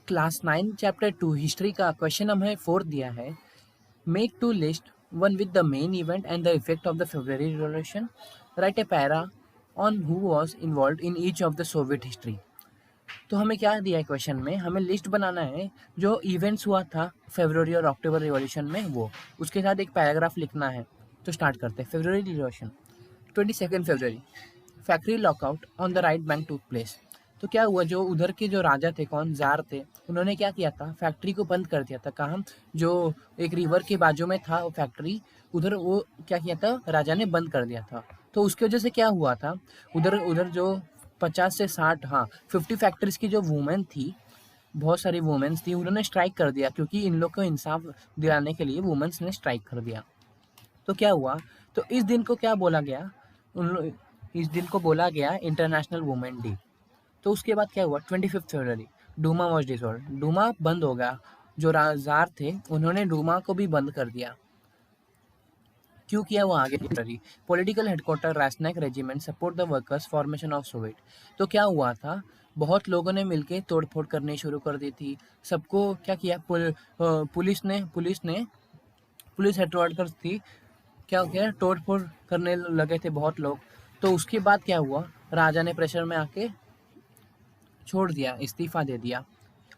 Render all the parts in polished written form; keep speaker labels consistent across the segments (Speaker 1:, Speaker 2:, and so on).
Speaker 1: Class 9 chapter 2 history का question हमें 4 दिया है। Make two list one with the main event and the effect of the February revolution. Write a para on who was involved in each of the Soviet history. तो हमें क्या दिया है question में, हमें लिस्ट बनाना है जो इवेंट्स हुआ था फरवरी और अक्टूबर रिवॉल्यूशन में, वो उसके साथ एक पैराग्राफ लिखना है। तो स्टार्ट करते हैं। February revolution 22 February, factory lockout on the right bank took place. तो क्या हुआ, जो उधर के जो राजा थे, कौन जार थे, उन्होंने क्या किया था, फैक्ट्री को बंद कर दिया था। कहाँ, जो एक रिवर के बाजू में था वो फैक्ट्री, उधर वो क्या किया था, राजा ने बंद कर दिया था। तो उसकी वजह से क्या हुआ था, उधर उधर जो 50 से 60, हाँ 50 फैक्ट्रीज की जो वुमेन थी, बहुत सारी वुमेन्स थी, उन्होंने स्ट्राइक कर दिया, क्योंकि इन लोग को इंसाफ दिलाने के लिए वुमेन्स ने स्ट्राइक कर दिया। तो क्या हुआ, तो इस दिन को क्या बोला गया, इस दिन को बोला गया इंटरनेशनल वुमेन डे। तो उसके बाद क्या हुआ, 25 फरवरी, डूमा वॉज डिसॉल्व। डूमा बंद हो गया, जो जार थे उन्होंने डूमा को भी बंद कर दिया। क्यों किया, वो आगे रही। पॉलिटिकल हेडक्वार्टर रासनैक regiment support the workers formation of Soviet. तो क्या हुआ था, बहुत लोगों ने मिलके तोड़फोड़ करनी शुरू कर दी थी। सबको क्या किया, पुलिस हेडक्वार्टर थी, क्या हो गया, तोड़फोड़ करने लगे थे बहुत लोग। तो उसके बाद क्या हुआ, राजा ने प्रेशर में आके छोड़ दिया, इस्तीफा दे दिया।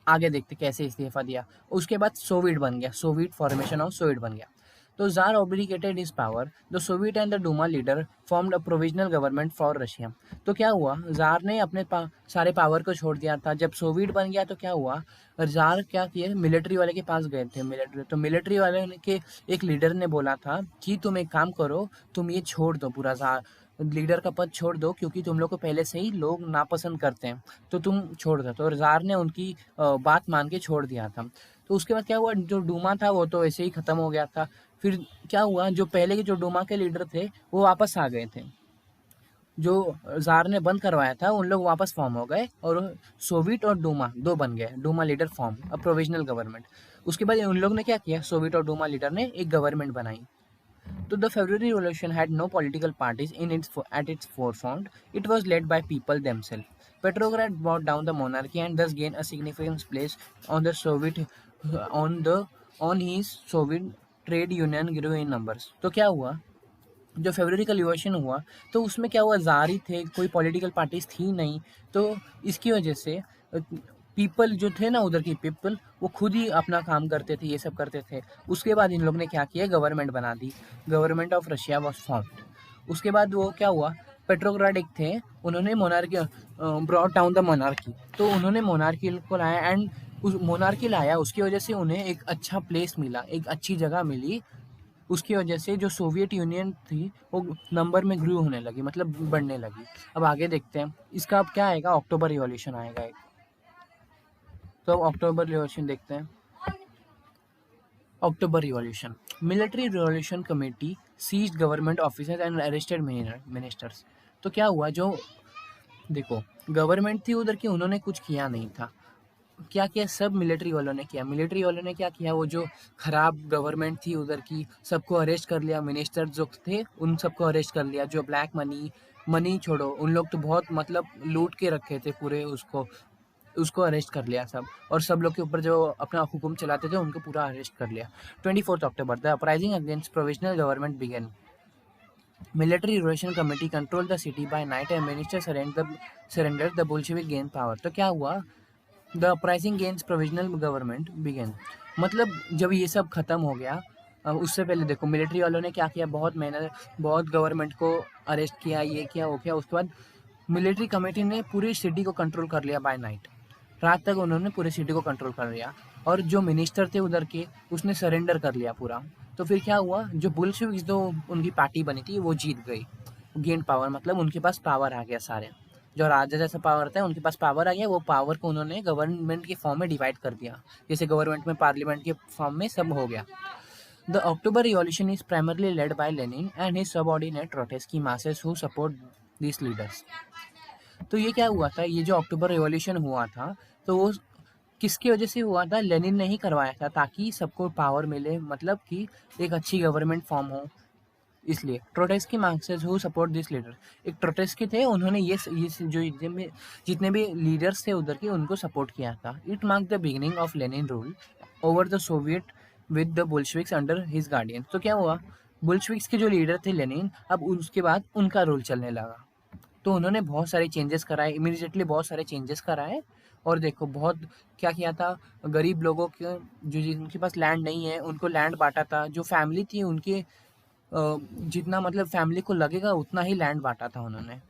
Speaker 1: आगे देखते कैसे इस्तीफा दिया। उसके बाद सोवियत बन गया, सोवियत फॉर्मेशन ऑफ सोवियत बन गया। तो jar obligated his power, the Soviet and the Duma leader formed a provisional government for Russia. तो क्या हुआ, जार ने अपने सारे पावर को छोड़ दिया था। जब सोवियत बन गया तो क्या हुआ, जार क्या किए, मिलिट्री वाले के पास गए थे। मिलिट्री वाले के एक लीडर ने बोला था कि तुम एक काम करो, तुम ये छोड़ दो, पूरा जार लीडर का पद छोड़ दो, क्योंकि तुम लोग को पहले से ही लोग नापसंद करते हैं, तो तुम छोड़ दो। तो जार ने उनकी बात मान के छोड़ दिया था। तो उसके बाद क्या हुआ, जो डूमा था वो तो ऐसे ही खत्म हो गया था। फिर क्या हुआ, जो पहले के जो डूमा के लीडर थे वो वापस आ गए थे। जो जार ने बंद करवाया था उन लोग वापस फॉर्म हो गए, और सोवियत और डूमा दो बन गए, Duma leader form a provisional government. उसके बाद उन लोग ने क्या किया, सोवियत और डूमा लीडर ने एक गवर्नमेंट बनाई। So the February Revolution had no political parties at its forefront. It was led by people themselves. Petrograd brought down the monarchy and thus gained a significant place on the Soviet on his Soviet trade union grew in numbers. तो क्या हुआ, जो फरवरी का revolution हुआ तो उसमें क्या हुआ, जार ही थे, कोई पॉलिटिकल पार्टीज थी नहीं। तो इसकी वजह से पीपल जो थे ना, उधर की पीपल, वो खुद ही अपना काम करते थे, ये सब करते थे। उसके बाद इन लोग ने क्या किया, गवर्नमेंट बना दी, government of Russia was formed. उसके बाद वो क्या हुआ, पेट्रोग्राड एक थे, उन्होंने monarchy brought down the monarchy. तो उन्होंने मोनार्की को लाया, एंड उस मोनार्की लाया, उसकी वजह से उन्हें एक अच्छा प्लेस मिला, एक अच्छी जगह मिली। उसकी वजह से जो सोवियत यूनियन थी वो नंबर में ग्रू होने लगी, मतलब बढ़ने लगी। अब आगे देखते हैं, इसका अब क्या आएगा, अक्टूबर रिवॉल्यूशन आएगा एक। तो अब अक्टूबर रिवॉल्यूशन देखते हैं। October revolution, military revolution committee seized government officers and arrested ministers. तो क्या हुआ, जो देखो गवर्नमेंट थी उधर की, उन्होंने कुछ किया नहीं था। क्या किया, सब मिलिट्री वालों ने किया। मिलिट्री वालों ने क्या किया, वो जो खराब गवर्नमेंट थी उधर की, सबको अरेस्ट कर लिया। मिनिस्टर जो थे उन सबको अरेस्ट कर लिया। जो ब्लैक मनी छोड़ो, उन लोग तो बहुत मतलब लूट के रखे थे पूरे, उसको अरेस्ट कर लिया सब। और सब लोग के ऊपर जो अपना हुक्म चलाते थे उनको पूरा अरेस्ट कर लिया। 24 October, the uprising against provisional government began. Military Revolution Committee controlled the city by night and minister surrendered the Bolshevik gained power। तो क्या हुआ, the uprising against provisional government began, मतलब जब ये सब खत्म हो गया, उससे पहले देखो मिलिट्री वालों ने क्या किया, बहुत मेहनत, बहुत गवर्नमेंट को अरेस्ट किया, ये किया वो किया। उसके बाद मिलिट्री कमेटी ने पूरी सिटी को कंट्रोल कर लिया बाय नाइट, रात तक उन्होंने पूरी सिटी को कंट्रोल कर लिया। और जो मिनिस्टर थे उधर के, उसने सरेंडर कर लिया पूरा। तो फिर क्या हुआ, जो बुल्शेविक्स जो उनकी पार्टी बनी थी वो जीत गई, गेन पावर, मतलब उनके पास पावर आ गया सारे। जो राजा जैसा पावर था उनके पास पावर आ गया, वो पावर को उन्होंने गवर्नमेंट के फॉर्म में डिवाइड कर दिया, जैसे गवर्नमेंट में पार्लियामेंट के फॉर्म में सब हो गया। The October revolution is primarily led by Lenin and his subordinate Trotsky masses who support this leaders. तो ये क्या हुआ था, ये जो अक्टूबर रिवॉल्यूशन हुआ था तो वो किसकी वजह से हुआ था, लेनिन ने ही करवाया था, ताकि सबको पावर मिले, मतलब कि एक अच्छी गवर्नमेंट फॉर्म हो। इसलिए ट्रोटेस्की मार्क्सेस हु सपोर्ट दिस लीडर, एक ट्रोटेस्की थे, उन्होंने ये जो जितने भी लीडर्स थे उधर के उनको सपोर्ट किया था। It mark the beginning of Lenin rule over the Soviet with the Bolsheviks under his guardian. तो क्या हुआ, बोल्शेविक्स के जो लीडर थे लेनिन, अब उसके बाद उनका रूल चलने लगा। तो उन्होंने बहुत सारे चेंजेस कराए, इमीडिएटली बहुत सारे चेंजेस कराए। और देखो बहुत क्या किया था, गरीब लोगों के जो जिनके पास लैंड नहीं है उनको लैंड बांटा था, जो फैमिली थी उनके जितना मतलब फैमिली को लगेगा उतना ही लैंड बांटा था उन्होंने।